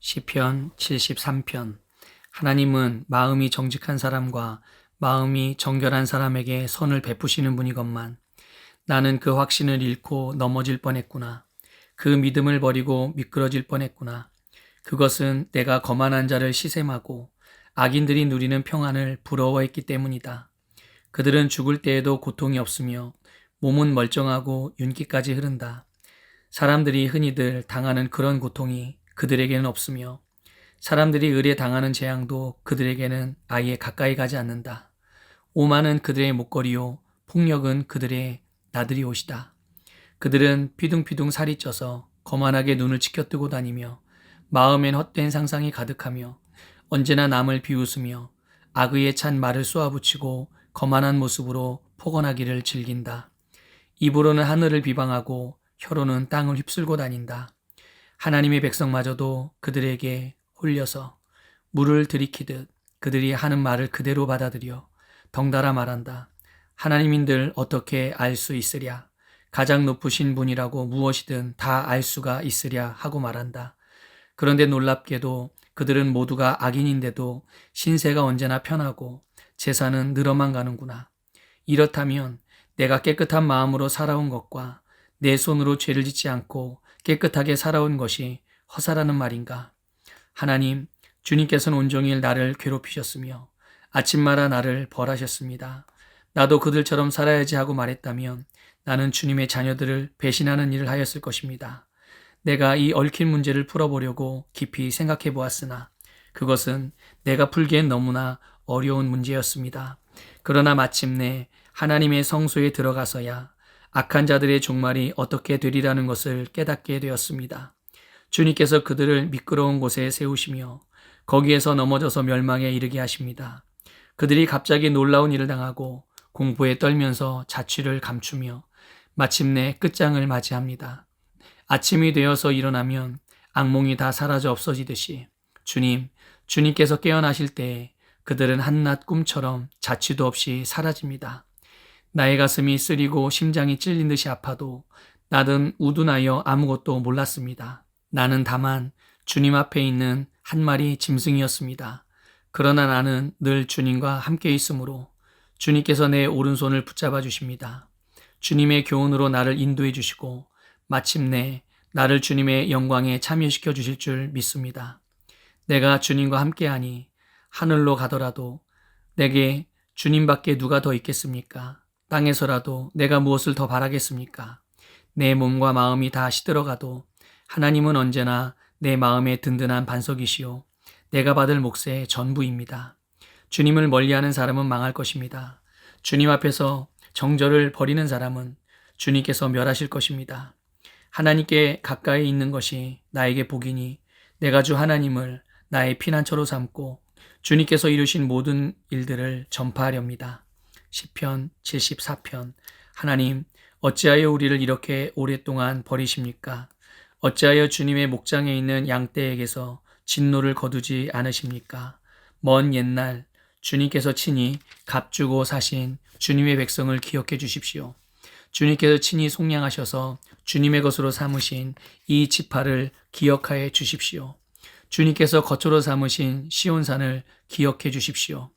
시편 73편. 하나님은 마음이 정직한 사람과 마음이 정결한 사람에게 선을 베푸시는 분이건만 나는 그 확신을 잃고 넘어질 뻔했구나. 그 믿음을 버리고 미끄러질 뻔했구나. 그것은 내가 거만한 자를 시샘하고 악인들이 누리는 평안을 부러워했기 때문이다. 그들은 죽을 때에도 고통이 없으며 몸은 멀쩡하고 윤기까지 흐른다. 사람들이 흔히들 당하는 그런 고통이 그들에게는 없으며 사람들이 의례 당하는 재앙도 그들에게는 아예 가까이 가지 않는다. 오만은 그들의 목걸이요 폭력은 그들의 나들이 옷이다. 그들은 피둥피둥 살이 쪄서 거만하게 눈을 치켜뜨고 다니며 마음엔 헛된 상상이 가득하며 언제나 남을 비웃으며 악의에 찬 말을 쏘아붙이고 거만한 모습으로 포건하기를 즐긴다. 입으로는 하늘을 비방하고 혀로는 땅을 휩쓸고 다닌다. 하나님의 백성마저도 그들에게 홀려서 물을 들이키듯 그들이 하는 말을 그대로 받아들여 덩달아 말한다. 하나님인들 어떻게 알 수 있으랴? 가장 높으신 분이라고 무엇이든 다 알 수가 있으랴 하고 말한다. 그런데 놀랍게도 그들은 모두가 악인인데도 신세가 언제나 편하고 재산은 늘어만 가는구나. 이렇다면 내가 깨끗한 마음으로 살아온 것과 내 손으로 죄를 짓지 않고 깨끗하게 살아온 것이 허사라는 말인가? 하나님, 주님께서는 온종일 나를 괴롭히셨으며 아침마다 나를 벌하셨습니다. 나도 그들처럼 살아야지 하고 말했다면 나는 주님의 자녀들을 배신하는 일을 하였을 것입니다. 내가 이 얽힌 문제를 풀어보려고 깊이 생각해 보았으나 그것은 내가 풀기엔 너무나 어려운 문제였습니다. 그러나 마침내 하나님의 성소에 들어가서야 악한 자들의 종말이 어떻게 되리라는 것을 깨닫게 되었습니다. 주님께서 그들을 미끄러운 곳에 세우시며 거기에서 넘어져서 멸망에 이르게 하십니다. 그들이 갑자기 놀라운 일을 당하고 공포에 떨면서 자취를 감추며 마침내 끝장을 맞이합니다. 아침이 되어서 일어나면 악몽이 다 사라져 없어지듯이 주님께서 깨어나실 때에 그들은 한낱 꿈처럼 자취도 없이 사라집니다. 나의 가슴이 쓰리고 심장이 찔린 듯이 아파도 나는 우둔하여 아무것도 몰랐습니다. 나는 다만 주님 앞에 있는 한 마리 짐승이었습니다. 그러나 나는 늘 주님과 함께 있으므로 주님께서 내 오른손을 붙잡아 주십니다. 주님의 교훈으로 나를 인도해 주시고 마침내 나를 주님의 영광에 참여시켜 주실 줄 믿습니다. 내가 주님과 함께하니 하늘로 가더라도 내게 주님밖에 누가 더 있겠습니까? 땅에서라도 내가 무엇을 더 바라겠습니까? 내 몸과 마음이 다 시들어가도 하나님은 언제나 내 마음의 든든한 반석이시오. 내가 받을 몫의 전부입니다. 주님을 멀리하는 사람은 망할 것입니다. 주님 앞에서 정절을 버리는 사람은 주님께서 멸하실 것입니다. 하나님께 가까이 있는 것이 나에게 복이니 내가 주 하나님을 나의 피난처로 삼고 주님께서 이루신 모든 일들을 전파하렵니다. 시편 74편. 하나님, 어찌하여 우리를 이렇게 오랫동안 버리십니까? 어찌하여 주님의 목장에 있는 양떼에게서 진노를 거두지 않으십니까? 먼 옛날 주님께서 친히 값주고 사신 주님의 백성을 기억해 주십시오. 주님께서 친히 속량하셔서 주님의 것으로 삼으신 이 지파를 기억하여 주십시오. 주님께서 거처로 삼으신 시온산을 기억해 주십시오.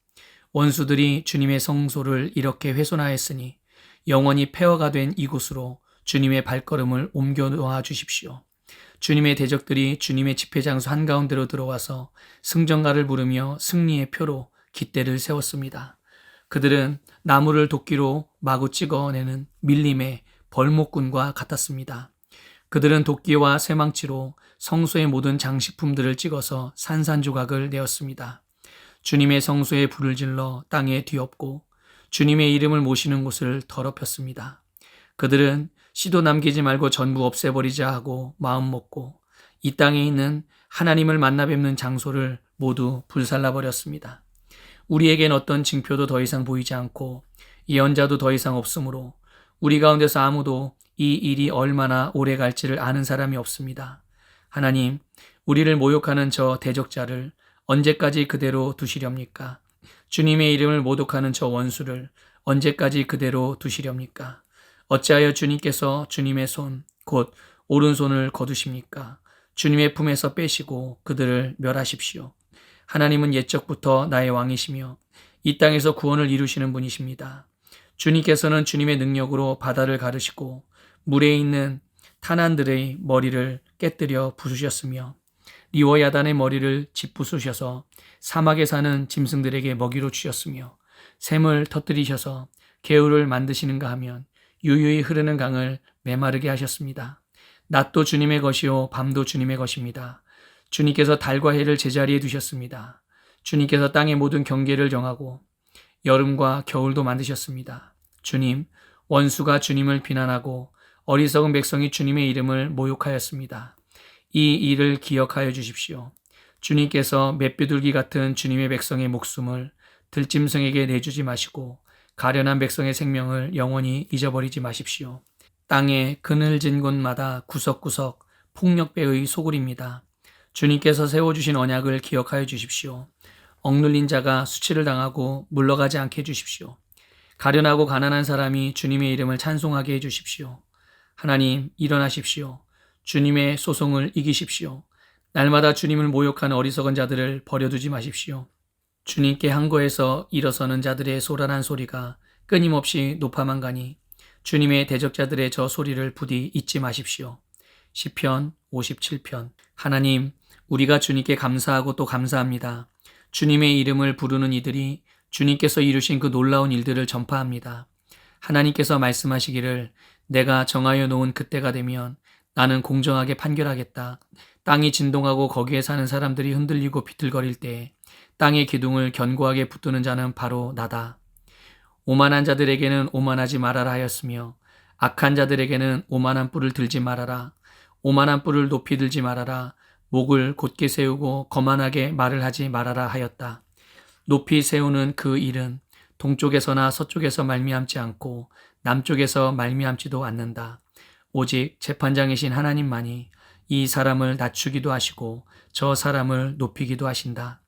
원수들이 주님의 성소를 이렇게 훼손하였으니 영원히 폐허가 된 이곳으로 주님의 발걸음을 옮겨 놓아 주십시오. 주님의 대적들이 주님의 집회장소 한가운데로 들어와서 승전가를 부르며 승리의 표로 깃대를 세웠습니다. 그들은 나무를 도끼로 마구 찍어내는 밀림의 벌목꾼과 같았습니다. 그들은 도끼와 쇠망치로 성소의 모든 장식품들을 찍어서 산산조각을 내었습니다. 주님의 성소에 불을 질러 땅에 뒤엎고 주님의 이름을 모시는 곳을 더럽혔습니다. 그들은 씨도 남기지 말고 전부 없애버리자 하고 마음먹고 이 땅에 있는 하나님을 만나 뵙는 장소를 모두 불살라버렸습니다. 우리에겐 어떤 징표도 더 이상 보이지 않고 예언자도 더 이상 없으므로 우리 가운데서 아무도 이 일이 얼마나 오래 갈지를 아는 사람이 없습니다. 하나님, 우리를 모욕하는 저 대적자를 언제까지 그대로 두시렵니까? 주님의 이름을 모독하는 저 원수를 언제까지 그대로 두시렵니까? 어찌하여 주님께서 주님의 손, 곧 오른손을 거두십니까? 주님의 품에서 빼시고 그들을 멸하십시오. 하나님은 옛적부터 나의 왕이시며 이 땅에서 구원을 이루시는 분이십니다. 주님께서는 주님의 능력으로 바다를 가르시고 물에 있는 탄환들의 머리를 깨뜨려 부수셨으며 리워야단의 머리를 짓부수셔서 사막에 사는 짐승들에게 먹이로 주셨으며 샘을 터뜨리셔서 개울을 만드시는가 하면 유유히 흐르는 강을 메마르게 하셨습니다. 낮도 주님의 것이요 밤도 주님의 것입니다. 주님께서 달과 해를 제자리에 두셨습니다. 주님께서 땅의 모든 경계를 정하고 여름과 겨울도 만드셨습니다. 주님, 원수가 주님을 비난하고 어리석은 백성이 주님의 이름을 모욕하였습니다. 이 일을 기억하여 주십시오. 주님께서 맷비둘기 같은 주님의 백성의 목숨을 들짐승에게 내주지 마시고 가련한 백성의 생명을 영원히 잊어버리지 마십시오. 땅의 그늘진 곳마다 구석구석 폭력배의 소굴입니다. 주님께서 세워주신 언약을 기억하여 주십시오. 억눌린 자가 수치를 당하고 물러가지 않게 해주십시오. 가련하고 가난한 사람이 주님의 이름을 찬송하게 해주십시오. 하나님, 일어나십시오. 주님의 소송을 이기십시오. 날마다 주님을 모욕하는 어리석은 자들을 버려두지 마십시오. 주님께 항거해서 일어서는 자들의 소란한 소리가 끊임없이 높아만 가니 주님의 대적자들의 저 소리를 부디 잊지 마십시오. 시편 57편. 하나님, 우리가 주님께 감사하고 또 감사합니다. 주님의 이름을 부르는 이들이 주님께서 이루신 그 놀라운 일들을 전파합니다. 하나님께서 말씀하시기를 내가 정하여 놓은 그때가 되면 나는 공정하게 판결하겠다. 땅이 진동하고 거기에 사는 사람들이 흔들리고 비틀거릴 때 땅의 기둥을 견고하게 붙드는 자는 바로 나다. 오만한 자들에게는 오만하지 말아라 하였으며 악한 자들에게는 오만한 뿔을 들지 말아라. 오만한 뿔을 높이 들지 말아라. 목을 곧게 세우고 거만하게 말을 하지 말아라 하였다. 높이 세우는 그 일은 동쪽에서나 서쪽에서 말미암지 않고 남쪽에서 말미암지도 않는다. 오직 재판장이신 하나님만이 이 사람을 낮추기도 하시고 저 사람을 높이기도 하신다.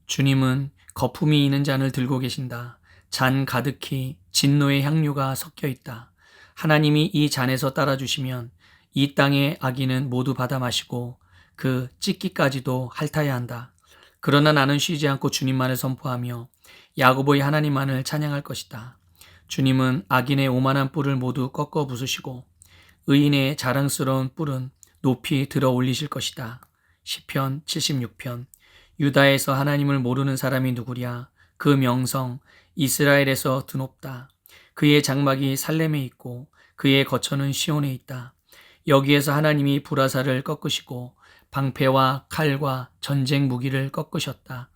주님은 거품이 있는 잔을 들고 계신다. 잔 가득히 진노의 향유가 섞여 있다. 하나님이 이 잔에서 따라주시면 이 땅의 악인은 모두 받아 마시고 그 찢기까지도 핥아야 한다. 그러나 나는 쉬지 않고 주님만을 선포하며 야고보의 하나님만을 찬양할 것이다. 주님은 악인의 오만한 뿔을 모두 꺾어 부수시고 의인의 자랑스러운 뿔은 높이 들어 올리실 것이다. 시편 76편. 유다에서 하나님을 모르는 사람이 누구랴? 그 명성 이스라엘에서 드높다. 그의 장막이 살렘에 있고 그의 거처는 시온에 있다. 여기에서 하나님이 불화살을 꺾으시고 방패와 칼과 전쟁 무기를 꺾으셨다.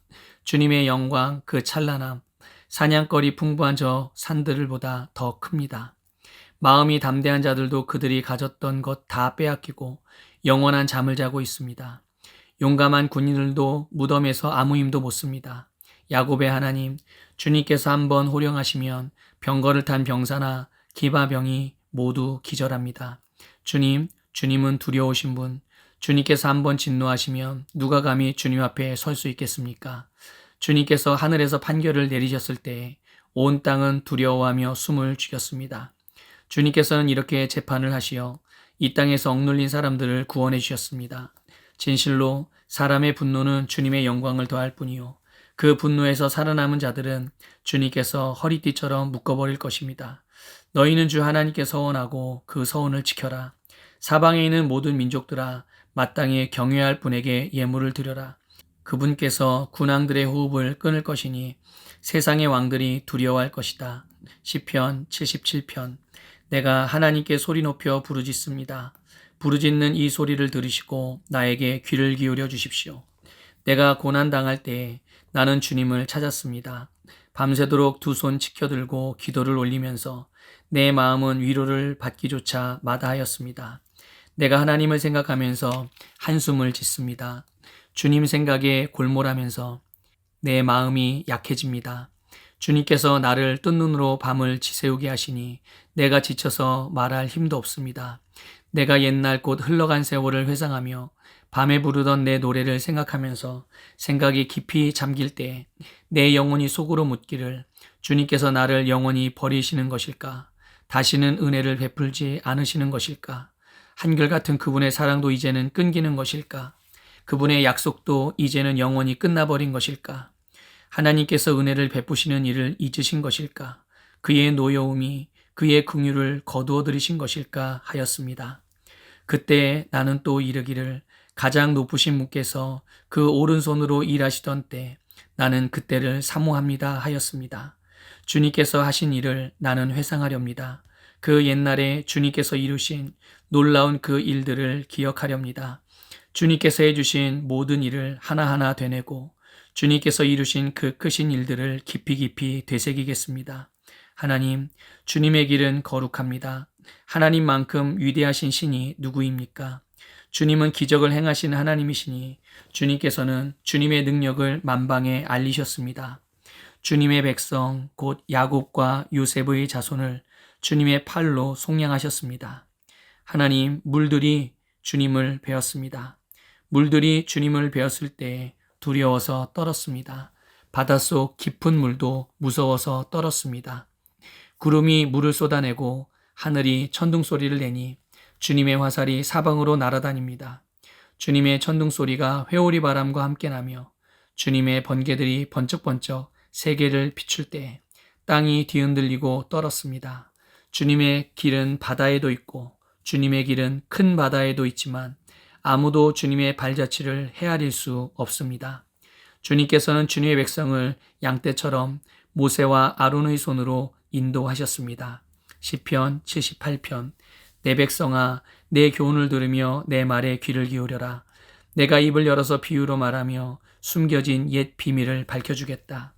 주님의 영광 그 찬란함 사냥거리 풍부한 저 산들보다 더 큽니다. 마음이 담대한 자들도 그들이 가졌던 것 다 빼앗기고 영원한 잠을 자고 있습니다. 용감한 군인들도 무덤에서 아무 힘도 못 씁니다. 야곱의 하나님, 주님께서 한번 호령하시면 병거를 탄 병사나 기바병이 모두 기절합니다. 주님은 두려우신 분, 주님께서 한번 진노하시면 누가 감히 주님 앞에 설 수 있겠습니까? 주님께서 하늘에서 판결을 내리셨을 때 온 땅은 두려워하며 숨을 죽였습니다. 주님께서는 이렇게 재판을 하시어 이 땅에서 억눌린 사람들을 구원해 주셨습니다. 진실로 사람의 분노는 주님의 영광을 더할 뿐이요 그 분노에서 살아남은 자들은 주님께서 허리띠처럼 묶어버릴 것입니다. 너희는 주 하나님께 서원하고 그 서원을 지켜라. 사방에 있는 모든 민족들아 마땅히 경외할 분에게 예물을 드려라. 그분께서 군왕들의 호흡을 끊을 것이니 세상의 왕들이 두려워할 것이다. 시편 77편. 내가 하나님께 소리 높여 부르짖습니다. 부르짖는 이 소리를 들으시고 나에게 귀를 기울여 주십시오. 내가 고난당할 때에 나는 주님을 찾았습니다. 밤새도록 두 손 치켜들고 기도를 올리면서 내 마음은 위로를 받기조차 마다하였습니다. 내가 하나님을 생각하면서 한숨을 짓습니다. 주님 생각에 골몰하면서 내 마음이 약해집니다. 주님께서 나를 뜬 눈으로 밤을 지새우게 하시니 내가 지쳐서 말할 힘도 없습니다. 내가 옛날 곧 흘러간 세월을 회상하며 밤에 부르던 내 노래를 생각하면서 생각이 깊이 잠길 때 내 영혼이 속으로 묻기를 주님께서 나를 영원히 버리시는 것일까? 다시는 은혜를 베풀지 않으시는 것일까? 한결같은 그분의 사랑도 이제는 끊기는 것일까? 그분의 약속도 이제는 영원히 끝나버린 것일까? 하나님께서 은혜를 베푸시는 일을 잊으신 것일까? 그의 노여움이 그의 긍휼을 거두어 들이신 것일까 하였습니다. 그때 나는 또 이르기를 가장 높으신 분께서 그 오른손으로 일하시던 때 나는 그때를 사모합니다 하였습니다. 주님께서 하신 일을 나는 회상하렵니다. 그 옛날에 주님께서 이루신 놀라운 그 일들을 기억하렵니다. 주님께서 해주신 모든 일을 하나하나 되뇌고 주님께서 이루신 그 크신 일들을 깊이 깊이 되새기겠습니다. 하나님, 주님의 길은 거룩합니다. 하나님만큼 위대하신 신이 누구입니까? 주님은 기적을 행하시는 하나님이시니 주님께서는 주님의 능력을 만방에 알리셨습니다. 주님의 백성 곧 야곱과 요셉의 자손을 주님의 팔로 속량하셨습니다. 하나님, 물들이 주님을 베었습니다. 물들이 주님을 베었을 때 두려워서 떨었습니다. 바닷속 깊은 물도 무서워서 떨었습니다. 구름이 물을 쏟아내고 하늘이 천둥 소리를 내니 주님의 화살이 사방으로 날아다닙니다. 주님의 천둥 소리가 회오리 바람과 함께 나며 주님의 번개들이 번쩍번쩍 세계를 비출 때 땅이 뒤흔들리고 떨었습니다. 주님의 길은 바다에도 있고 주님의 길은 큰 바다에도 있지만 아무도 주님의 발자취를 헤아릴 수 없습니다. 주님께서는 주님의 백성을 양떼처럼 모세와 아론의 손으로 인도하셨습니다. 시편 78편 내 백성아 내 교훈을 들으며 내 말에 귀를 기울여라. 내가 입을 열어서 비유로 말하며 숨겨진 옛 비밀을 밝혀주겠다.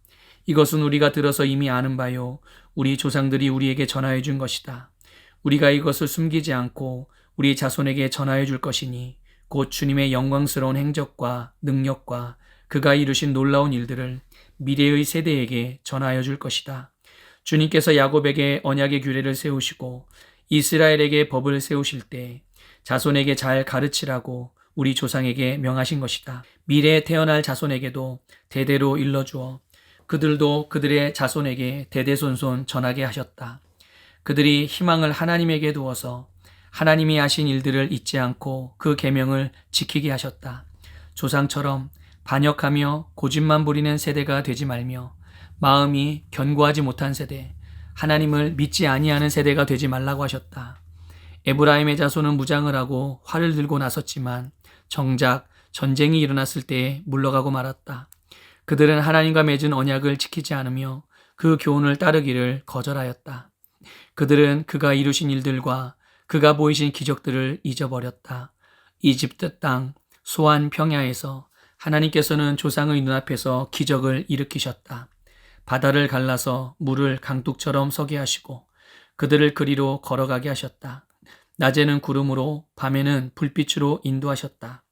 이것은 우리가 들어서 이미 아는 바요 우리 조상들이 우리에게 전하여 준 것이다. 우리가 이것을 숨기지 않고 우리 자손에게 전하여 줄 것이니 곧 주님의 영광스러운 행적과 능력과 그가 이루신 놀라운 일들을 미래의 세대에게 전하여 줄 것이다. 주님께서 야곱에게 언약의 규례를 세우시고 이스라엘에게 법을 세우실 때 자손에게 잘 가르치라고 우리 조상에게 명하신 것이다. 미래에 태어날 자손에게도 대대로 일러주어 그들도 그들의 자손에게 대대손손 전하게 하셨다. 그들이 희망을 하나님에게 두어서 하나님이 하신 일들을 잊지 않고 그 계명을 지키게 하셨다. 조상처럼 반역하며 고집만 부리는 세대가 되지 말며 마음이 견고하지 못한 세대, 하나님을 믿지 아니하는 세대가 되지 말라고 하셨다. 에브라임의 자손은 무장을 하고 활을 들고 나섰지만 정작 전쟁이 일어났을 때에 물러가고 말았다. 그들은 하나님과 맺은 언약을 지키지 않으며 그 교훈을 따르기를 거절하였다. 그들은 그가 이루신 일들과 그가 보이신 기적들을 잊어버렸다. 이집트 땅 소안 평야에서 하나님께서는 조상의 눈앞에서 기적을 일으키셨다. 바다를 갈라서 물을 강둑처럼 서게 하시고 그들을 그리로 걸어가게 하셨다. 낮에는 구름으로 밤에는 불빛으로 인도하셨다.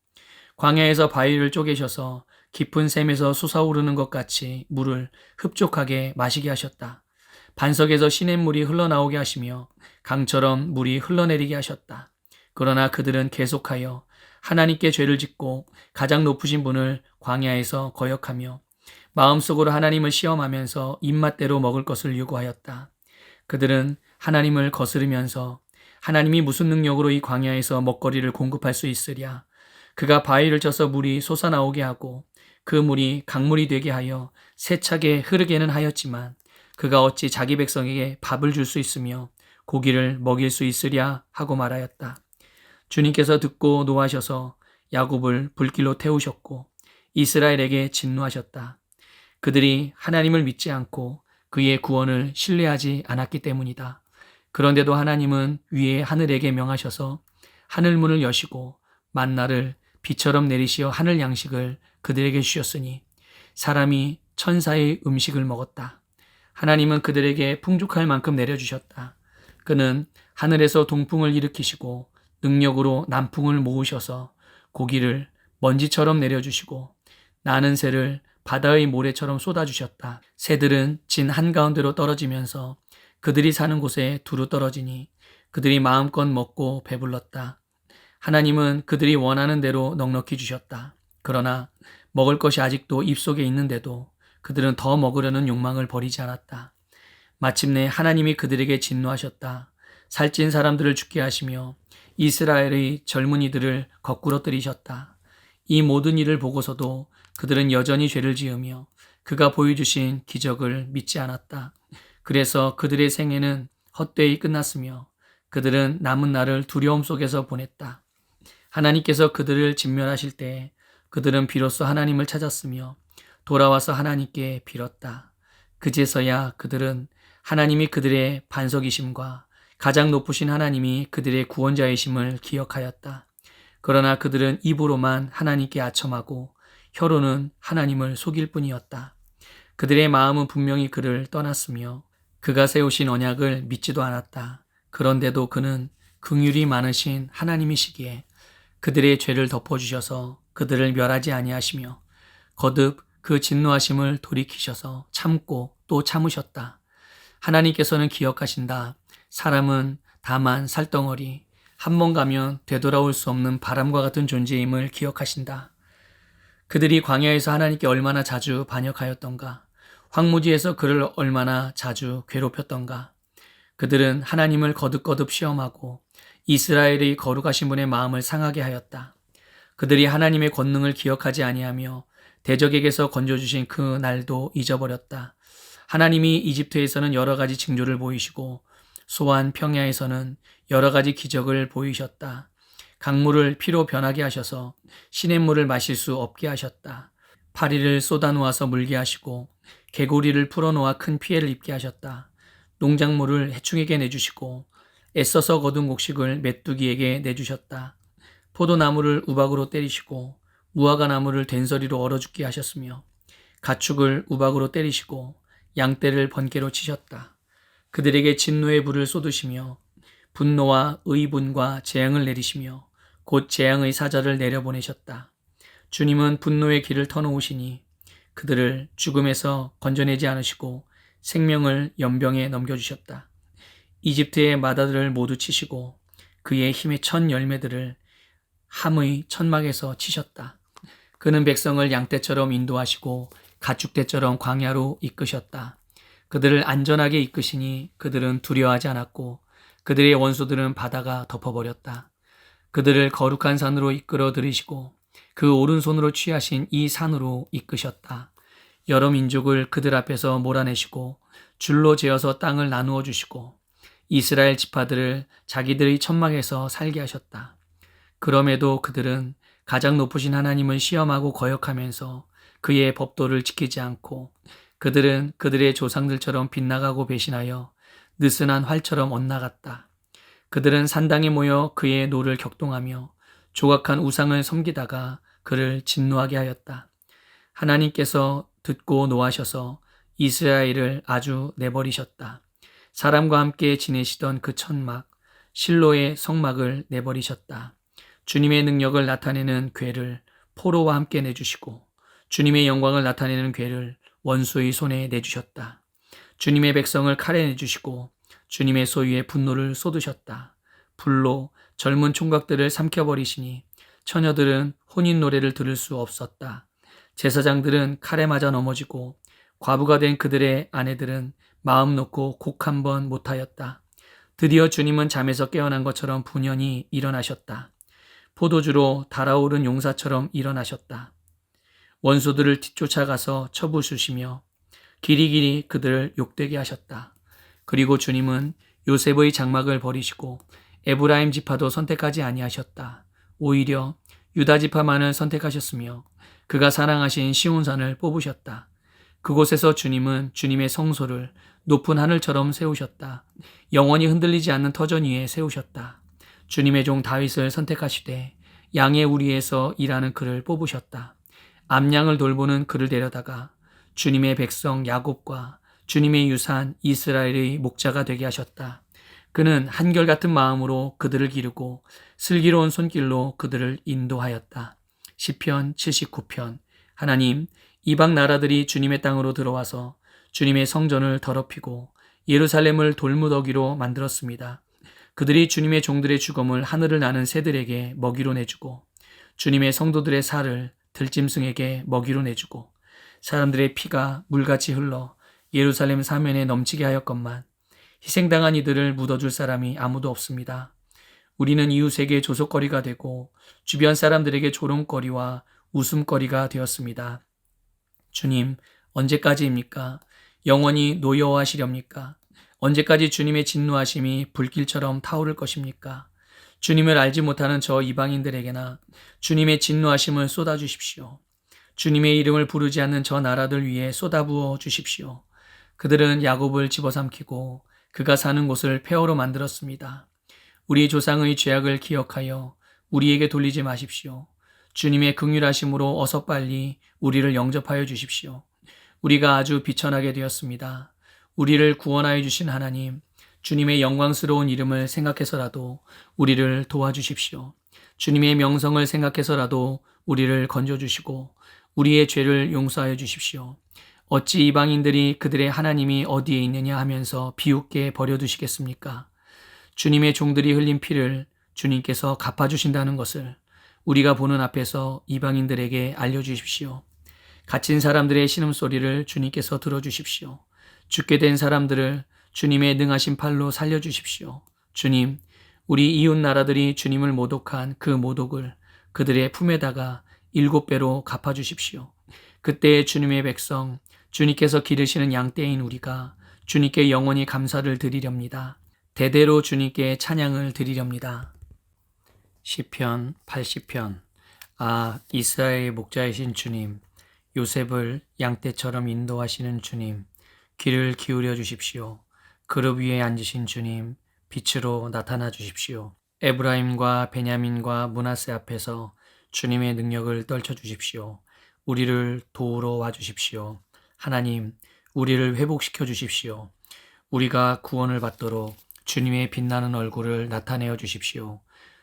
광야에서 바위를 쪼개셔서 깊은 샘에서 솟아오르는 것 같이 물을 흡족하게 마시게 하셨다. 반석에서 시냇물이 흘러나오게 하시며 강처럼 물이 흘러내리게 하셨다. 그러나 그들은 계속하여 하나님께 죄를 짓고 가장 높으신 분을 광야에서 거역하며 마음속으로 하나님을 시험하면서 입맛대로 먹을 것을 요구하였다. 그들은 하나님을 거스르면서 하나님이 무슨 능력으로 이 광야에서 먹거리를 공급할 수 있으랴. 그가 바위를 쪄서 물이 솟아나오게 하고 그 물이 강물이 되게 하여 세차게 흐르게는 하였지만 그가 어찌 자기 백성에게 밥을 줄 수 있으며 고기를 먹일 수 있으랴 하고 말하였다. 주님께서 듣고 노하셔서 야곱을 불길로 태우셨고 이스라엘에게 진노하셨다. 그들이 하나님을 믿지 않고 그의 구원을 신뢰하지 않았기 때문이다. 그런데도 하나님은 위에 하늘에게 명하셔서 하늘문을 여시고 만나를 비처럼 내리시어 하늘 양식을 그들에게 주셨으니 사람이 천사의 음식을 먹었다. 하나님은 그들에게 풍족할 만큼 내려주셨다. 그는 하늘에서 동풍을 일으키시고 능력으로 남풍을 모으셔서 고기를 먼지처럼 내려주시고 나는 새를 바다의 모래처럼 쏟아주셨다. 새들은 진 한가운데로 떨어지면서 그들이 사는 곳에 두루 떨어지니 그들이 마음껏 먹고 배불렀다. 하나님은 그들이 원하는 대로 넉넉히 주셨다. 그러나 먹을 것이 아직도 입속에 있는데도 그들은 더 먹으려는 욕망을 버리지 않았다. 마침내 하나님이 그들에게 진노하셨다. 살찐 사람들을 죽게 하시며 이스라엘의 젊은이들을 거꾸로 들이셨다. 이 모든 일을 보고서도 그들은 여전히 죄를 지으며 그가 보여주신 기적을 믿지 않았다. 그래서 그들의 생애는 헛되이 끝났으며 그들은 남은 날을 두려움 속에서 보냈다. 하나님께서 그들을 진멸하실 때 그들은 비로소 하나님을 찾았으며 돌아와서 하나님께 빌었다. 그제서야 그들은 하나님이 그들의 반석이심과 가장 높으신 하나님이 그들의 구원자이심을 기억하였다. 그러나 그들은 입으로만 하나님께 아첨하고 혀로는 하나님을 속일 뿐이었다. 그들의 마음은 분명히 그를 떠났으며 그가 세우신 언약을 믿지도 않았다. 그런데도 그는 긍휼이 많으신 하나님이시기에 그들의 죄를 덮어주셔서 그들을 멸하지 아니하시며 거듭 그 진노하심을 돌이키셔서 참고 또 참으셨다. 하나님께서는 기억하신다. 사람은 다만 살덩어리, 한 번 가면 되돌아올 수 없는 바람과 같은 존재임을 기억하신다. 그들이 광야에서 하나님께 얼마나 자주 반역하였던가, 황무지에서 그를 얼마나 자주 괴롭혔던가. 그들은 하나님을 거듭거듭 시험하고 이스라엘의 거룩하신 분의 마음을 상하게 하였다. 그들이 하나님의 권능을 기억하지 아니하며 대적에게서 건져주신 그 날도 잊어버렸다. 하나님이 이집트에서는 여러 가지 징조를 보이시고 소환 평야에서는 여러 가지 기적을 보이셨다. 강물을 피로 변하게 하셔서 시냇물을 마실 수 없게 하셨다. 파리를 쏟아놓아서 물게 하시고 개구리를 풀어놓아 큰 피해를 입게 하셨다. 농작물을 해충에게 내주시고 애써서 거둔 곡식을 메뚜기에게 내주셨다. 포도나무를 우박으로 때리시고 무화과나무를 된소리로 얼어 죽게 하셨으며 가축을 우박으로 때리시고 양떼를 번개로 치셨다. 그들에게 진노의 불을 쏟으시며 분노와 의분과 재앙을 내리시며 곧 재앙의 사자를 내려보내셨다. 주님은 분노의 길을 터놓으시니 그들을 죽음에서 건져내지 않으시고 생명을 연병에 넘겨주셨다. 이집트의 마다들을 모두 치시고 그의 힘의 첫 열매들을 함의 천막에서 치셨다. 그는 백성을 양떼처럼 인도하시고 가축떼처럼 광야로 이끄셨다. 그들을 안전하게 이끄시니 그들은 두려워하지 않았고 그들의 원수들은 바다가 덮어버렸다. 그들을 거룩한 산으로 이끌어 들이시고 그 오른손으로 취하신 이 산으로 이끄셨다. 여러 민족을 그들 앞에서 몰아내시고 줄로 재어서 땅을 나누어 주시고 이스라엘 지파들을 자기들의 천막에서 살게 하셨다. 그럼에도 그들은 가장 높으신 하나님을 시험하고 거역하면서 그의 법도를 지키지 않고 그들은 그들의 조상들처럼 빗나가고 배신하여 느슨한 활처럼 엇나갔다. 그들은 산당에 모여 그의 노를 격동하며 조각한 우상을 섬기다가 그를 진노하게 하였다. 하나님께서 듣고 노하셔서 이스라엘을 아주 내버리셨다. 사람과 함께 지내시던 그 천막, 실로의 성막을 내버리셨다. 주님의 능력을 나타내는 궤를 포로와 함께 내주시고 주님의 영광을 나타내는 궤를 원수의 손에 내주셨다. 주님의 백성을 칼에 내주시고 주님의 소유의 분노를 쏟으셨다. 불로 젊은 총각들을 삼켜버리시니 처녀들은 혼인 노래를 들을 수 없었다. 제사장들은 칼에 맞아 넘어지고 과부가 된 그들의 아내들은 마음 놓고 곡 한 번 못하였다. 드디어 주님은 잠에서 깨어난 것처럼 분연히 일어나셨다. 포도주로 달아오른 용사처럼 일어나셨다. 원수들을 뒤쫓아가서 쳐부수시며 길이길이 그들을 욕되게 하셨다. 그리고 주님은 요셉의 장막을 버리시고 에브라임 지파도 선택하지 아니하셨다. 오히려 유다 지파만을 선택하셨으며 그가 사랑하신 시온산을 뽑으셨다. 그곳에서 주님은 주님의 성소를 높은 하늘처럼 세우셨다. 영원히 흔들리지 않는 터전 위에 세우셨다. 주님의 종 다윗을 선택하시되 양의 우리에서 일하는 그를 뽑으셨다. 암양을 돌보는 그를 데려다가 주님의 백성 야곱과 주님의 유산 이스라엘의 목자가 되게 하셨다. 그는 한결같은 마음으로 그들을 기르고 슬기로운 손길로 그들을 인도하였다. 시편 79편. 하나님, 이방 나라들이 주님의 땅으로 들어와서 주님의 성전을 더럽히고 예루살렘을 돌무더기로 만들었습니다. 그들이 주님의 종들의 죽음을 하늘을 나는 새들에게 먹이로 내주고 주님의 성도들의 살을 들짐승에게 먹이로 내주고 사람들의 피가 물같이 흘러 예루살렘 사면에 넘치게 하였건만 희생당한 이들을 묻어줄 사람이 아무도 없습니다. 우리는 이웃에게 조속거리가 되고 주변 사람들에게 조롱거리와 웃음거리가 되었습니다. 주님, 언제까지입니까? 영원히 노여워하시렵니까? 언제까지 주님의 진노하심이 불길처럼 타오를 것입니까? 주님을 알지 못하는 저 이방인들에게나 주님의 진노하심을 쏟아주십시오. 주님의 이름을 부르지 않는 저 나라들 위에 쏟아부어 주십시오. 그들은 야곱을 집어삼키고 그가 사는 곳을 폐허로 만들었습니다. 우리 조상의 죄악을 기억하여 우리에게 돌리지 마십시오. 주님의 긍휼하심으로 어서 빨리 우리를 영접하여 주십시오. 우리가 아주 비천하게 되었습니다. 우리를 구원하여 주신 하나님, 주님의 영광스러운 이름을 생각해서라도 우리를 도와주십시오. 주님의 명성을 생각해서라도 우리를 건져주시고 우리의 죄를 용서하여 주십시오. 어찌 이방인들이 그들의 하나님이 어디에 있느냐 하면서 비웃게 버려두시겠습니까? 주님의 종들이 흘린 피를 주님께서 갚아주신다는 것을 우리가 보는 앞에서 이방인들에게 알려주십시오. 갇힌 사람들의 신음소리를 주님께서 들어주십시오. 죽게 된 사람들을 주님의 능하신 팔로 살려주십시오. 주님, 우리 이웃 나라들이 주님을 모독한 그 모독을 그들의 품에다가 7배로 갚아주십시오. 그때 주님의 백성, 주님께서 기르시는 양떼인 우리가 주님께 영원히 감사를 드리렵니다. 대대로 주님께 찬양을 드리렵니다. 시편 80편. 아, 이스라엘의 목자이신 주님, 요셉을 양떼처럼 인도하시는 주님, 귀를 기울여 주십시오. 그룹 위에 앉으신 주님, 빛으로 나타나 주십시오. 에브라임과 베냐민과 므낫세 앞에서 주님의 능력을 떨쳐 주십시오. 우리를 도우러 와 주십시오. 하나님, 우리를 회복시켜 주십시오. 우리가 구원을 받도록 주님의 빛나는 얼굴을 나타내어 주십시오.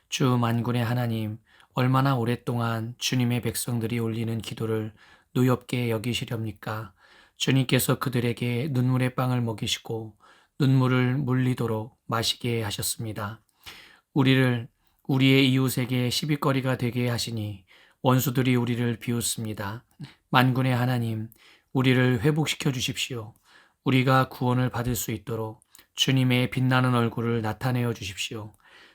주 만군의 하나님, 얼마나 오랫동안 주님의 백성들이 올리는 기도를 노엽게 여기시렵니까? 주님께서 그들에게 눈물의 빵을 먹이시고 눈물을 물리도록 마시게 하셨습니다. 우리를 우리의 이웃에게 시비거리가 되게 하시니 원수들이 우리를 비웃습니다. 만군의 하나님, 우리를 회복시켜 주십시오. 우리가 구원을 받을 수 있도록 주님의 빛나는 얼굴을 나타내어 주십시오.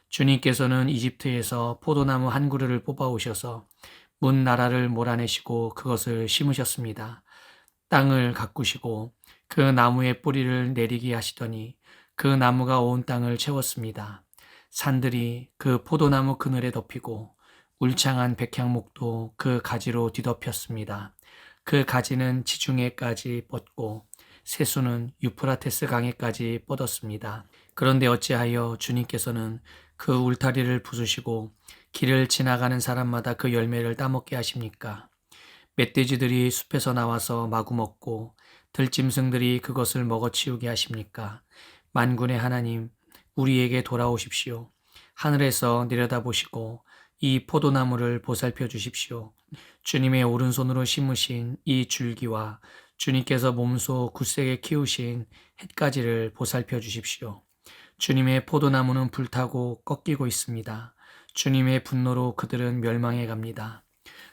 주님께서는 이집트에서 포도나무 한 그루를 뽑아오셔서 문 나라를 몰아내시고 그것을 심으셨습니다. 땅을 가꾸시고 그 나무의 뿌리를 내리게 하시더니 그 나무가 온 땅을 채웠습니다. 산들이 그 포도나무 그늘에 덮이고 울창한 백향목도 그 가지로 뒤덮였습니다. 그 가지는 지중해까지 뻗고 새수는 유프라테스 강에까지 뻗었습니다. 그런데 어찌하여 주님께서는 그 울타리를 부수시고 길을 지나가는 사람마다 그 열매를 따먹게 하십니까? 멧돼지들이 숲에서 나와서 마구 먹고 들짐승들이 그것을 먹어치우게 하십니까? 만군의 하나님, 우리에게 돌아오십시오. 하늘에서 내려다보시고 이 포도나무를 보살펴 주십시오. 주님의 오른손으로 심으신 이 줄기와 주님께서 몸소 굳세게 키우신 햇가지를 보살펴 주십시오. 주님의 포도나무는 불타고 꺾이고 있습니다. 주님의 분노로 그들은 멸망해 갑니다.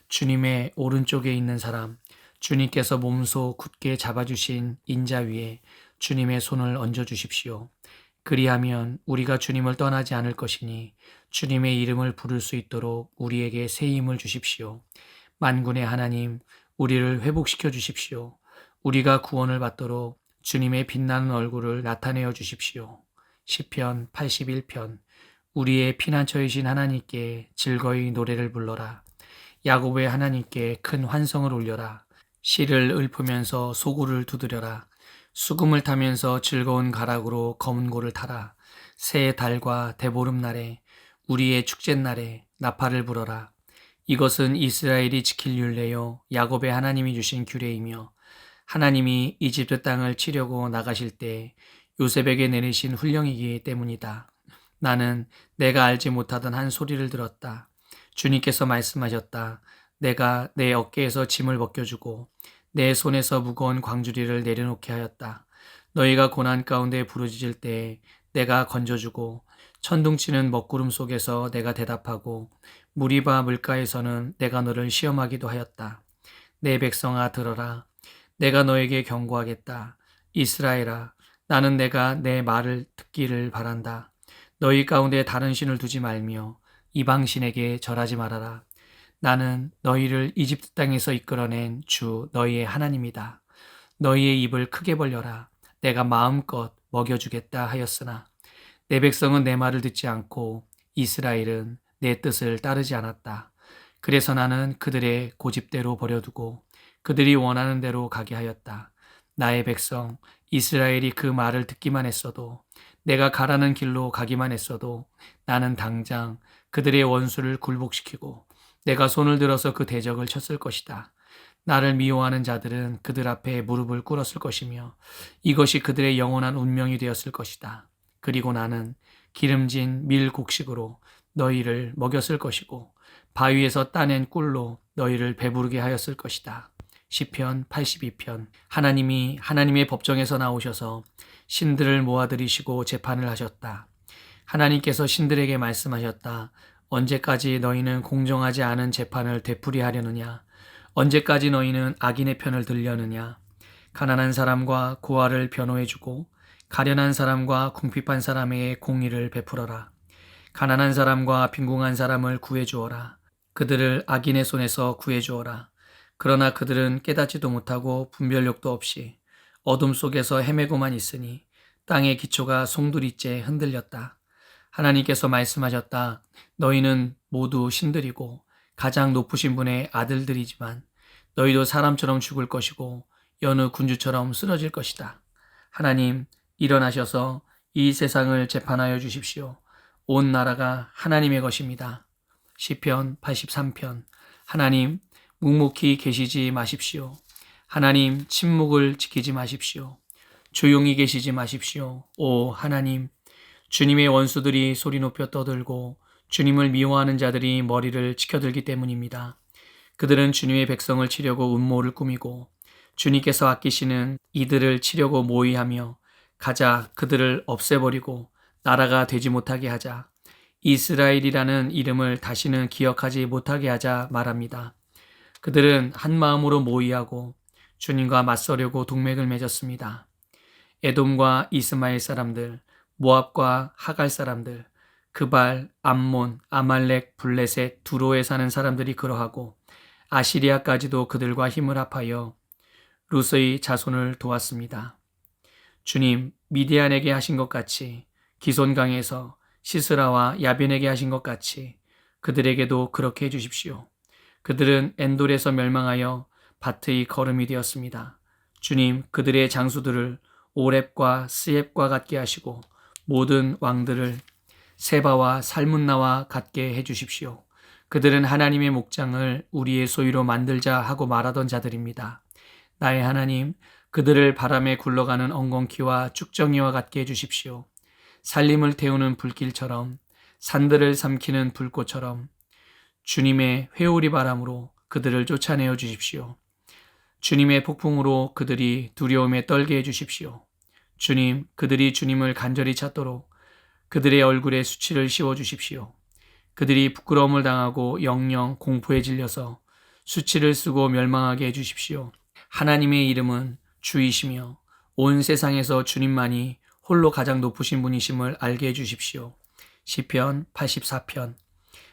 주님의 오른쪽에 있는 사람, 주님께서 몸소 굳게 잡아주신 인자 위에 주님의 손을 얹어 주십시오. 그리하면 우리가 주님을 떠나지 않을 것이니 주님의 이름을 부를 수 있도록 우리에게 새 힘을 주십시오. 만군의 하나님, 우리를 회복시켜 주십시오. 우리가 구원을 받도록 주님의 빛나는 얼굴을 나타내어 주십시오. 시편 81편. 우리의 피난처이신 하나님께 즐거이 노래를 불러라. 야곱의 하나님께 큰 환성을 올려라. 씨를 읊으면서 소구를 두드려라. 수금을 타면서 즐거운 가락으로 검은 고를 타라. 새 달과 대보름날에 우리의 축제날에 나팔을 불어라. 이것은 이스라엘이 지킬 율례요 야곱의 하나님이 주신 규례이며 하나님이 이집트 땅을 치려고 나가실 때 요셉에게 내리신 훈령이기 때문이다. 나는 내가 알지 못하던 한 소리를 들었다. 주님께서 말씀하셨다. 내가 내 어깨에서 짐을 벗겨주고 내 손에서 무거운 광주리를 내려놓게 하였다. 너희가 고난 가운데 부르짖을 때 내가 건져주고 천둥치는 먹구름 속에서 내가 대답하고 무리바 물가에서는 내가 너를 시험하기도 하였다. 내 백성아 들어라. 내가 너에게 경고하겠다. 이스라엘아, 나는 내가 내 말을 듣기를 바란다. 너희 가운데 다른 신을 두지 말며 이방신에게 절하지 말아라. 나는 너희를 이집트 땅에서 이끌어낸 주 너희의 하나님이다. 너희의 입을 크게 벌려라. 내가 마음껏 먹여주겠다 하였으나 내 백성은 내 말을 듣지 않고 이스라엘은 내 뜻을 따르지 않았다. 그래서 나는 그들의 고집대로 버려두고 그들이 원하는 대로 가게 하였다. 나의 백성 이스라엘이 그 말을 듣기만 했어도, 내가 가라는 길로 가기만 했어도 나는 당장 그들의 원수를 굴복시키고 내가 손을 들어서 그 대적을 쳤을 것이다. 나를 미워하는 자들은 그들 앞에 무릎을 꿇었을 것이며 이것이 그들의 영원한 운명이 되었을 것이다. 그리고 나는 기름진 밀 곡식으로 너희를 먹였을 것이고 바위에서 따낸 꿀로 너희를 배부르게 하였을 것이다. 시편 82편. 하나님이 하나님의 법정에서 나오셔서 신들을 모아들이시고 재판을 하셨다. 하나님께서 신들에게 말씀하셨다. 언제까지 너희는 공정하지 않은 재판을 되풀이하려느냐? 언제까지 너희는 악인의 편을 들려느냐? 가난한 사람과 고아를 변호해주고 가련한 사람과 궁핍한 사람에게 공의를 베풀어라. 가난한 사람과 빈궁한 사람을 구해주어라. 그들을 악인의 손에서 구해주어라. 그러나 그들은 깨닫지도 못하고 분별력도 없이 어둠 속에서 헤매고만 있으니 땅의 기초가 송두리째 흔들렸다. 하나님께서 말씀하셨다. 너희는 모두 신들이고 가장 높으신 분의 아들들이지만 너희도 사람처럼 죽을 것이고 여느 군주처럼 쓰러질 것이다. 하나님, 일어나셔서 이 세상을 재판하여 주십시오. 온 나라가 하나님의 것입니다. 시편 83편. 하나님, 묵묵히 계시지 마십시오. 하나님, 침묵을 지키지 마십시오. 조용히 계시지 마십시오. 오 하나님, 주님의 원수들이 소리 높여 떠들고 주님을 미워하는 자들이 머리를 치켜들기 때문입니다. 그들은 주님의 백성을 치려고 음모를 꾸미고 주님께서 아끼시는 이들을 치려고 모의하며 가자, 그들을 없애버리고 나라가 되지 못하게 하자, 이스라엘이라는 이름을 다시는 기억하지 못하게 하자 말합니다. 그들은 한 마음으로 모의하고 주님과 맞서려고 동맹을 맺었습니다. 에돔과 이스마엘 사람들, 모압과 하갈 사람들, 그발, 암몬, 아말렉, 블레셋, 두로에 사는 사람들이 그러하고 아시리아까지도 그들과 힘을 합하여 룻의 자손을 도왔습니다. 주님, 미디안에게 하신 것 같이 기손강에서 시스라와 야변에게 하신 것 같이 그들에게도 그렇게 해주십시오. 그들은 엔돌에서 멸망하여 밭의 거름이 되었습니다. 주님, 그들의 장수들을 오렙과 스엡과 같게 하시고 모든 왕들을 세바와 살문나와 같게 해주십시오. 그들은 하나님의 목장을 우리의 소유로 만들자 하고 말하던 자들입니다. 나의 하나님, 그들을 바람에 굴러가는 엉겅퀴와 쭉정이와 같게 해주십시오. 살림을 태우는 불길처럼, 산들을 삼키는 불꽃처럼 주님의 회오리 바람으로 그들을 쫓아내어 주십시오. 주님의 폭풍으로 그들이 두려움에 떨게 해주십시오. 주님, 그들이 주님을 간절히 찾도록 그들의 얼굴에 수치를 씌워주십시오. 그들이 부끄러움을 당하고 영영 공포에 질려서 수치를 쓰고 멸망하게 해주십시오. 하나님의 이름은 주이시며 온 세상에서 주님만이 홀로 가장 높으신 분이심을 알게 해주십시오. 시편 84편.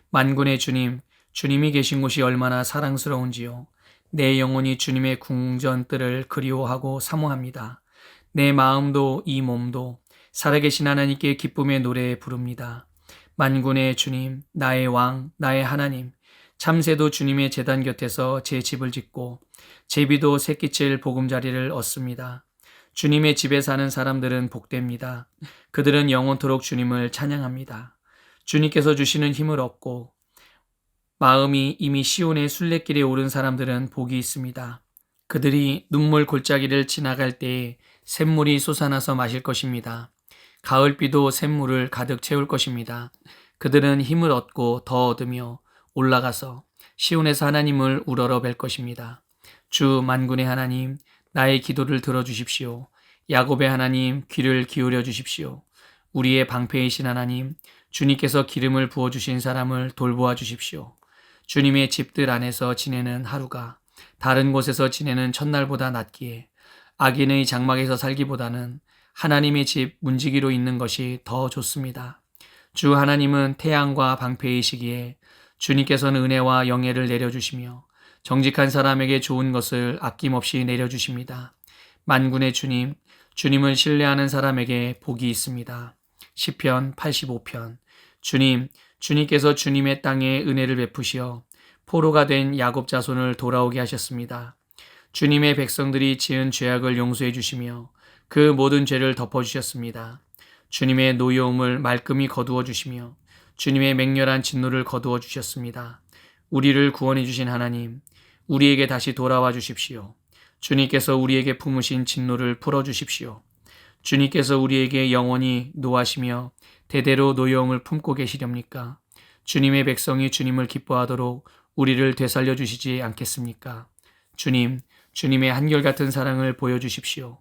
만군의 주님, 주님이 계신 곳이 얼마나 사랑스러운지요. 내 영혼이 주님의 궁전뜰을 그리워하고 사모합니다. 내 마음도 이 몸도 살아계신 하나님께 기쁨의 노래 부릅니다. 만군의 주님, 나의 왕, 나의 하나님, 참새도 주님의 제단 곁에서 제 집을 짓고 제비도 새끼칠 보금자리를 얻습니다. 주님의 집에 사는 사람들은 복됩니다. 그들은 영원토록 주님을 찬양합니다. 주님께서 주시는 힘을 얻고 마음이 이미 시온의 순례길에 오른 사람들은 복이 있습니다. 그들이 눈물 골짜기를 지나갈 때에 샘물이 솟아나서 마실 것입니다. 가을비도 샘물을 가득 채울 것입니다. 그들은 힘을 얻고 더 얻으며 올라가서 시온에서 하나님을 우러러 뵐 것입니다. 주 만군의 하나님, 나의 기도를 들어주십시오. 야곱의 하나님, 귀를 기울여 주십시오. 우리의 방패이신 하나님, 주님께서 기름을 부어주신 사람을 돌보아 주십시오. 주님의 집들 안에서 지내는 하루가 다른 곳에서 지내는 첫날보다 낫기에 악인의 장막에서 살기보다는 하나님의 집 문지기로 있는 것이 더 좋습니다. 주 하나님은 태양과 방패이시기에 주님께서는 은혜와 영예를 내려주시며 정직한 사람에게 좋은 것을 아낌없이 내려주십니다. 만군의 주님, 주님을 신뢰하는 사람에게 복이 있습니다. 시편 85편. 주님, 주님께서 주님의 땅에 은혜를 베푸시어 포로가 된 야곱 자손을 돌아오게 하셨습니다. 주님의 백성들이 지은 죄악을 용서해 주시며 그 모든 죄를 덮어주셨습니다. 주님의 노여움을 말끔히 거두어 주시며 주님의 맹렬한 진노를 거두어 주셨습니다. 우리를 구원해 주신 하나님, 우리에게 다시 돌아와 주십시오. 주님께서 우리에게 품으신 진노를 풀어 주십시오. 주님께서 우리에게 영원히 노하시며 대대로 노여움을 품고 계시렵니까? 주님의 백성이 주님을 기뻐하도록 우리를 되살려 주시지 않겠습니까? 주님, 주님의 한결같은 사랑을 보여주십시오.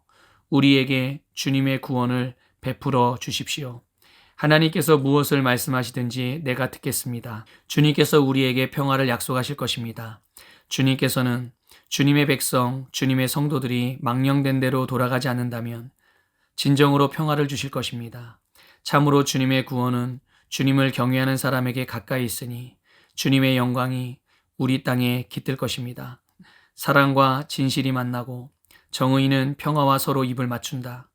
우리에게 주님의 구원을 베풀어 주십시오. 하나님께서 무엇을 말씀하시든지 내가 듣겠습니다. 주님께서 우리에게 평화를 약속하실 것입니다. 주님께서는 주님의 백성, 주님의 성도들이 망령된 대로 돌아가지 않는다면 진정으로 평화를 주실 것입니다. 참으로 주님의 구원은 주님을 경외하는 사람에게 가까이 있으니 주님의 영광이 우리 땅에 깃들 것입니다. 사랑과 진실이 만나고 정의는 평화와 서로 입을 맞춘다.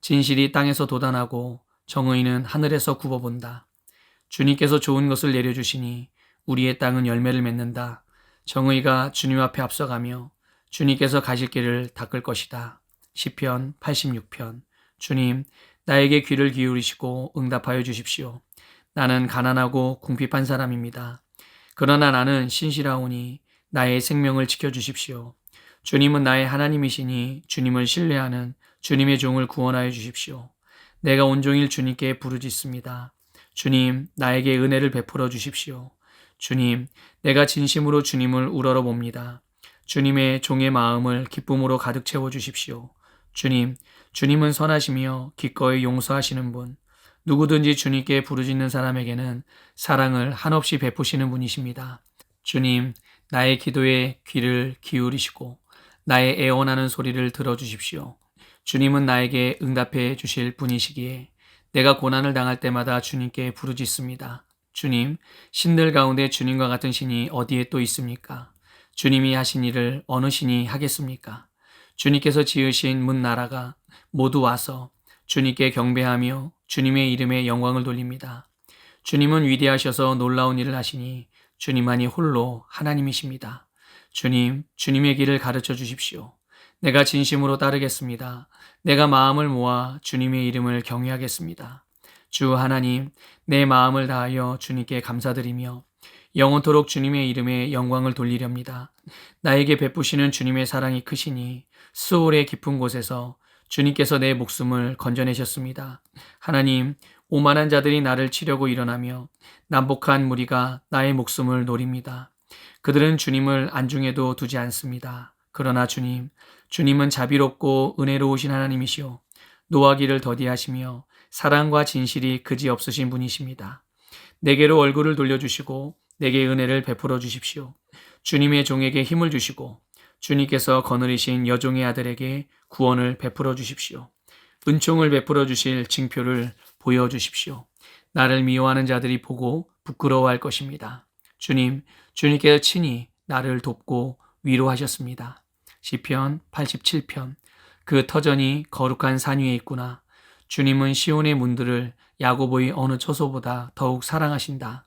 진실이 땅에서 돋아나고 정의는 하늘에서 굽어본다. 주님께서 좋은 것을 내려주시니 우리의 땅은 열매를 맺는다. 정의가 주님 앞에 앞서가며 주님께서 가실 길을 닦을 것이다. 시편 86편. 주님, 나에게 귀를 기울이시고 응답하여 주십시오. 나는 가난하고 궁핍한 사람입니다. 그러나 나는 신실하오니 나의 생명을 지켜주십시오. 주님은 나의 하나님이시니 주님을 신뢰하는 주님의 종을 구원하여 주십시오. 내가 온종일 주님께 부르짖습니다. 주님, 나에게 은혜를 베풀어 주십시오. 주님, 내가 진심으로 주님을 우러러 봅니다. 주님의 종의 마음을 기쁨으로 가득 채워 주십시오. 주님, 주님은 선하시며 기꺼이 용서하시는 분, 누구든지 주님께 부르짖는 사람에게는 사랑을 한없이 베푸시는 분이십니다. 주님, 나의 기도에 귀를 기울이시고 나의 애원하는 소리를 들어주십시오. 주님은 나에게 응답해 주실 분이시기에 내가 고난을 당할 때마다 주님께 부르짖습니다. 주님, 신들 가운데 주님과 같은 신이 어디에 또 있습니까? 주님이 하신 일을 어느 신이 하겠습니까? 주님께서 지으신 문 나라가 모두 와서 주님께 경배하며 주님의 이름에 영광을 돌립니다. 주님은 위대하셔서 놀라운 일을 하시니 주님만이 홀로 하나님이십니다. 주님, 주님의 길을 가르쳐 주십시오. 내가 진심으로 따르겠습니다. 내가 마음을 모아 주님의 이름을 경외하겠습니다. 주 하나님, 내 마음을 다하여 주님께 감사드리며 영원토록 주님의 이름에 영광을 돌리렵니다. 나에게 베푸시는 주님의 사랑이 크시니 스올의 깊은 곳에서 주님께서 내 목숨을 건져내셨습니다. 하나님, 오만한 자들이 나를 치려고 일어나며 난폭한 무리가 나의 목숨을 노립니다. 그들은 주님을 안중에도 두지 않습니다. 그러나 주님, 주님은 자비롭고 은혜로우신 하나님이시오. 노하기를 더디하시며 사랑과 진실이 그지없으신 분이십니다. 내게로 얼굴을 돌려주시고 내게 은혜를 베풀어 주십시오. 주님의 종에게 힘을 주시고 주님께서 거느리신 여종의 아들에게 구원을 베풀어 주십시오. 은총을 베풀어 주실 징표를 보여주십시오. 나를 미워하는 자들이 보고 부끄러워할 것입니다. 주님, 주님께서 친히 나를 돕고 위로하셨습니다. 시편 87편. 그 터전이 거룩한 산 위에 있구나. 주님은 시온의 문들을 야고보의 어느 처소보다 더욱 사랑하신다.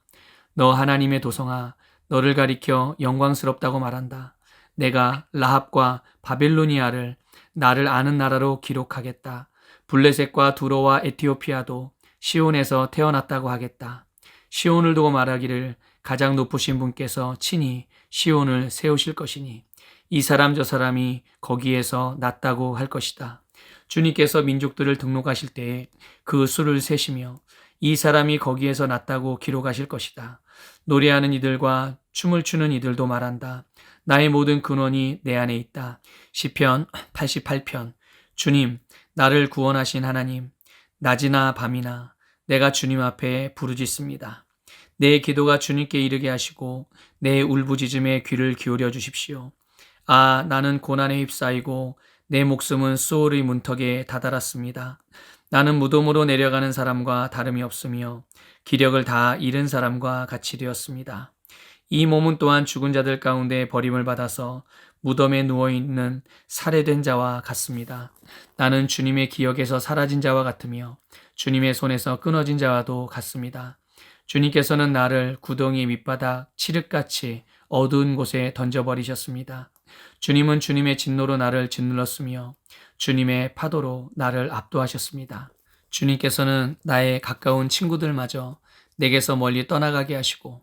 너 하나님의 도성아, 너를 가리켜 영광스럽다고 말한다. 내가 라합과 바벨로니아를 나를 아는 나라로 기록하겠다. 블레셋과 두로와 에티오피아도 시온에서 태어났다고 하겠다. 시온을 두고 말하기를 가장 높으신 분께서 친히 시온을 세우실 것이니 이 사람 저 사람이 거기에서 났다고 할 것이다. 주님께서 민족들을 등록하실 때에 그 수를 세시며 이 사람이 거기에서 났다고 기록하실 것이다. 노래하는 이들과 춤을 추는 이들도 말한다. 나의 모든 근원이 내 안에 있다. 시편 88편. 주님, 나를 구원하신 하나님, 낮이나 밤이나 내가 주님 앞에 부르짖습니다. 내 기도가 주님께 이르게 하시고 내 울부짖음에 귀를 기울여 주십시오. 아, 나는 고난에 휩싸이고 내 목숨은 수올의 문턱에 다다랐습니다. 나는 무덤으로 내려가는 사람과 다름이 없으며 기력을 다 잃은 사람과 같이 되었습니다. 이 몸은 또한 죽은 자들 가운데 버림을 받아서 무덤에 누워있는 살해된 자와 같습니다. 나는 주님의 기억에서 사라진 자와 같으며 주님의 손에서 끊어진 자와도 같습니다. 주님께서는 나를 구덩이 밑바닥 칠흑같이 어두운 곳에 던져버리셨습니다. 주님은 주님의 진노로 나를 짓눌렀으며 주님의 파도로 나를 압도하셨습니다. 주님께서는 나의 가까운 친구들마저 내게서 멀리 떠나가게 하시고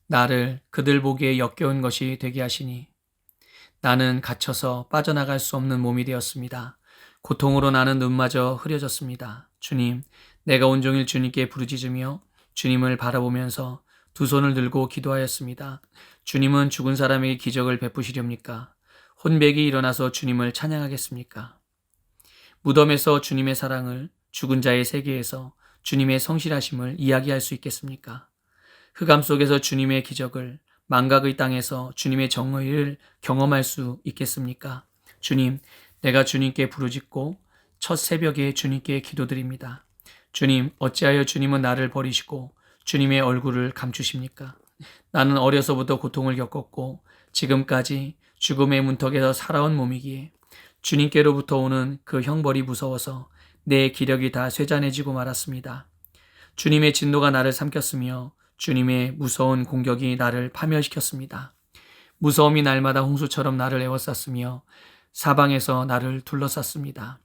나를 그들 보기에 역겨운 것이 되게 하시니 나는 갇혀서 빠져나갈 수 없는 몸이 되었습니다. 고통으로 나는 눈마저 흐려졌습니다. 주님, 내가 온종일 주님께 부르짖으며 주님을 바라보면서 두 손을 들고 기도하였습니다. 주님은 죽은 사람에게 기적을 베푸시렵니까? 혼백이 일어나서 주님을 찬양하겠습니까? 무덤에서 주님의 사랑을, 죽은 자의 세계에서 주님의 성실하심을 이야기할 수 있겠습니까? 흑암 속에서 주님의 기적을, 망각의 땅에서 주님의 정의를 경험할 수 있겠습니까? 주님, 내가 주님께 부르짖고 첫 새벽에 주님께 기도드립니다. 주님, 어찌하여 주님은 나를 버리시고 주님의 얼굴을 감추십니까? 나는 어려서부터 고통을 겪었고 지금까지 죽음의 문턱에서 살아온 몸이기에 주님께로부터 오는 그 형벌이 무서워서 내 기력이 다 쇠잔해지고 말았습니다. 주님의 진노가 나를 삼켰으며 주님의 무서운 공격이 나를 파멸시켰습니다. 무서움이 날마다 홍수처럼 나를 에워쌌으며 사방에서 나를 둘러쌌습니다.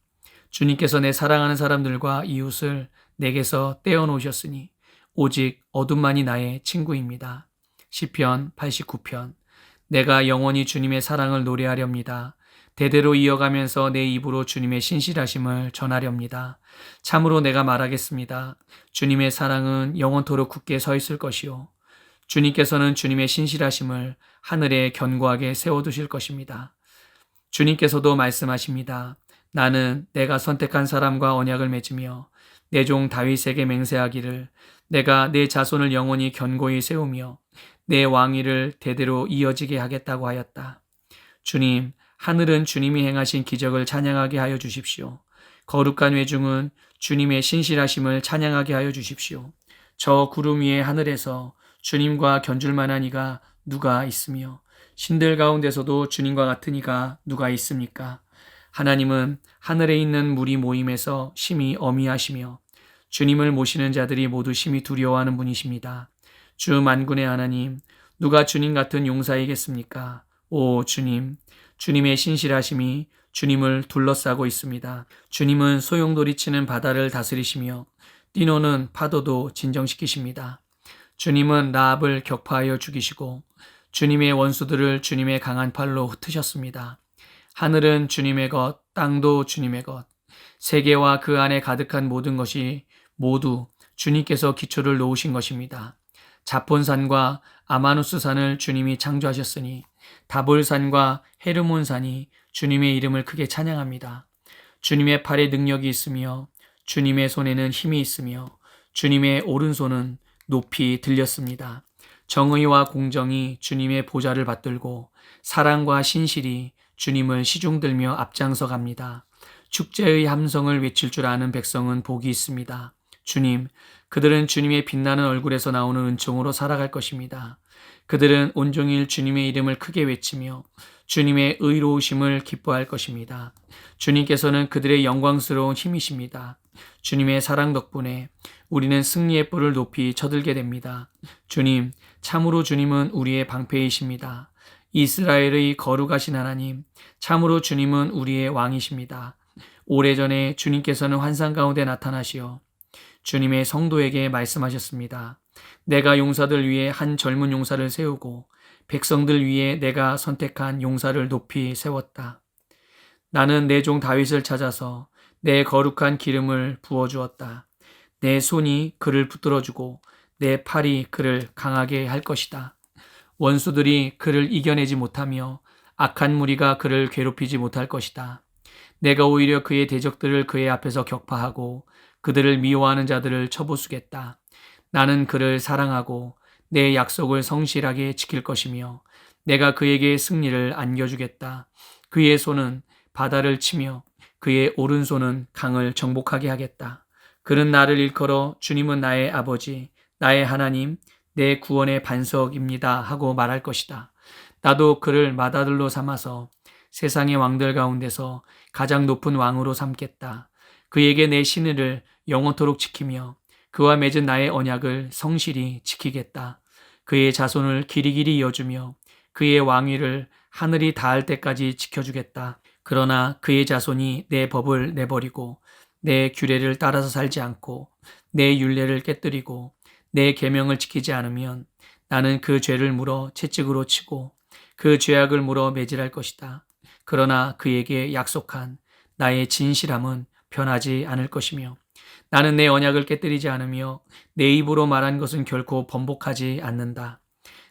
주님께서 내 사랑하는 사람들과 이웃을 내게서 떼어놓으셨으니 오직 어둠만이 나의 친구입니다. 시편 89편. 내가 영원히 주님의 사랑을 노래하렵니다. 대대로 이어가면서 내 입으로 주님의 신실하심을 전하렵니다. 참으로 내가 말하겠습니다. 주님의 사랑은 영원토록 굳게 서 있을 것이요. 주님께서는 주님의 신실하심을 하늘에 견고하게 세워두실 것입니다. 주님께서도 말씀하십니다. 나는 내가 선택한 사람과 언약을 맺으며 내 종 다윗에게 맹세하기를 내가 내 자손을 영원히 견고히 세우며 내 왕위를 대대로 이어지게 하겠다고 하였다. 주님, 하늘은 주님이 행하신 기적을 찬양하게 하여 주십시오. 거룩한 회중은 주님의 신실하심을 찬양하게 하여 주십시오. 저 구름 위의 하늘에서 주님과 견줄 만한 이가 누가 있으며 신들 가운데서도 주님과 같은 이가 누가 있습니까? 하나님은 하늘에 있는 무리 모임에서 심히 어미하시며 주님을 모시는 자들이 모두 심히 두려워하는 분이십니다. 주 만군의 하나님, 누가 주님 같은 용사이겠습니까? 오 주님, 주님의 신실하심이 주님을 둘러싸고 있습니다. 주님은 소용돌이치는 바다를 다스리시며 뛰노는 파도도 진정시키십니다. 주님은 라합을 격파하여 죽이시고 주님의 원수들을 주님의 강한 팔로 흩으셨습니다. 하늘은 주님의 것, 땅도 주님의 것, 세계와 그 안에 가득한 모든 것이 모두 주님께서 기초를 놓으신 것입니다. 자폰산과 아마누스산을 주님이 창조하셨으니 다볼산과 헤르몬산이 주님의 이름을 크게 찬양합니다. 주님의 팔에 능력이 있으며 주님의 손에는 힘이 있으며 주님의 오른손은 높이 들렸습니다. 정의와 공정이 주님의 보좌를 받들고 사랑과 신실이 주님을 시중들며 앞장서 갑니다. 축제의 함성을 외칠 줄 아는 백성은 복이 있습니다. 주님, 그들은 주님의 빛나는 얼굴에서 나오는 은총으로 살아갈 것입니다. 그들은 온종일 주님의 이름을 크게 외치며 주님의 의로우심을 기뻐할 것입니다. 주님께서는 그들의 영광스러운 힘이십니다. 주님의 사랑 덕분에 우리는 승리의 뿔을 높이 쳐들게 됩니다. 주님, 참으로 주님은 우리의 방패이십니다. 이스라엘의 거룩하신 하나님, 참으로 주님은 우리의 왕이십니다. 오래전에 주님께서는 환상 가운데 나타나시어 주님의 성도에게 말씀하셨습니다. 내가 용사들 위에 한 젊은 용사를 세우고 백성들 위에 내가 선택한 용사를 높이 세웠다. 나는 내 종 다윗을 찾아서 내 거룩한 기름을 부어주었다. 내 손이 그를 붙들어주고 내 팔이 그를 강하게 할 것이다. 원수들이 그를 이겨내지 못하며 악한 무리가 그를 괴롭히지 못할 것이다. 내가 오히려 그의 대적들을 그의 앞에서 격파하고 그들을 미워하는 자들을 쳐부수겠다. 나는 그를 사랑하고 내 약속을 성실하게 지킬 것이며 내가 그에게 승리를 안겨주겠다. 그의 손은 바다를 치며 그의 오른손은 강을 정복하게 하겠다. 그는 나를 일컬어 주님은 나의 아버지, 나의 하나님, 내 구원의 반석입니다 하고 말할 것이다. 나도 그를 맏아들로 삼아서 세상의 왕들 가운데서 가장 높은 왕으로 삼겠다. 그에게 내 신의를 영원토록 지키며 그와 맺은 나의 언약을 성실히 지키겠다. 그의 자손을 길이길이 이어주며 그의 왕위를 하늘이 닿을 때까지 지켜주겠다. 그러나 그의 자손이 내 법을 내버리고 내 규례를 따라서 살지 않고 내 율례를 깨뜨리고 내 계명을 지키지 않으면 나는 그 죄를 물어 채찍으로 치고 그 죄악을 물어 매질할 것이다. 그러나 그에게 약속한 나의 진실함은 변하지 않을 것이며 나는 내 언약을 깨뜨리지 않으며 내 입으로 말한 것은 결코 번복하지 않는다.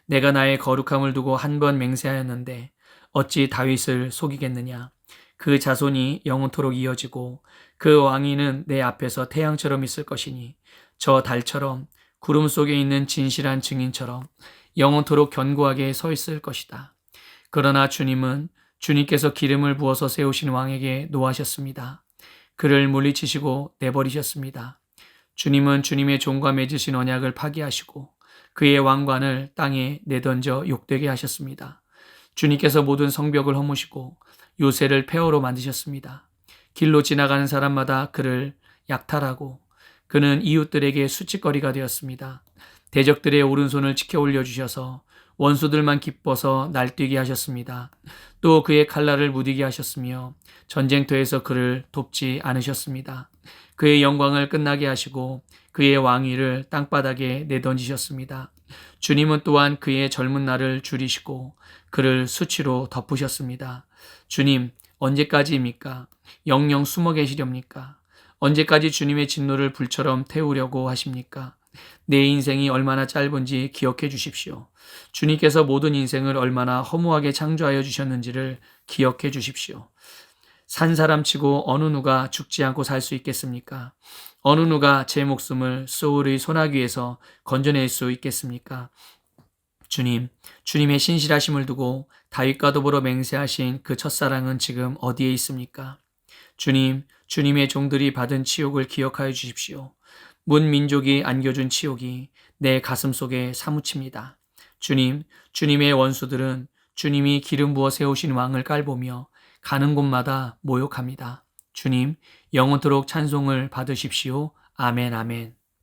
내가 나의 거룩함을 두고 한 번 맹세하였는데 어찌 다윗을 속이겠느냐. 그 자손이 영원토록 이어지고 그 왕위는 내 앞에서 태양처럼 있을 것이니 저 달처럼 구름 속에 있는 진실한 증인처럼 영원토록 견고하게 서 있을 것이다. 그러나 주님은 주님께서 기름을 부어서 세우신 왕에게 노하셨습니다. 그를 물리치시고 내버리셨습니다. 주님은 주님의 종과 맺으신 언약을 파기하시고 그의 왕관을 땅에 내던져 욕되게 하셨습니다. 주님께서 모든 성벽을 허무시고 요새를 폐허로 만드셨습니다. 길로 지나가는 사람마다 그를 약탈하고 그는 이웃들에게 수치거리가 되었습니다. 대적들의 오른손을 치켜 올려주셔서 원수들만 기뻐서 날뛰게 하셨습니다. 또 그의 칼날을 무디게 하셨으며 전쟁터에서 그를 돕지 않으셨습니다. 그의 영광을 끝나게 하시고 그의 왕위를 땅바닥에 내던지셨습니다. 주님은 또한 그의 젊은 날을 줄이시고 그를 수치로 덮으셨습니다. 주님, 언제까지입니까? 영영 숨어 계시렵니까? 언제까지 주님의 진노를 불처럼 태우려고 하십니까? 내 인생이 얼마나 짧은지 기억해 주십시오. 주님께서 모든 인생을 얼마나 허무하게 창조하여 주셨는지를 기억해 주십시오. 산 사람치고 어느 누가 죽지 않고 살 수 있겠습니까? 어느 누가 제 목숨을 소울의 소나기에서 건져낼 수 있겠습니까? 주님, 주님의 신실하심을 두고 다윗과 더불어 맹세하신 그 첫사랑은 지금 어디에 있습니까? 주님, 주님의 종들이 받은 치욕을 기억하여 주십시오. 문 민족이 안겨준 치욕이 내 가슴 속에 사무칩니다. 주님, 주님의 원수들은 주님이 기름 부어 세우신 왕을 깔보며 가는 곳마다 모욕합니다. 주님, 영원토록 찬송을 받으십시오. 아멘, 아멘.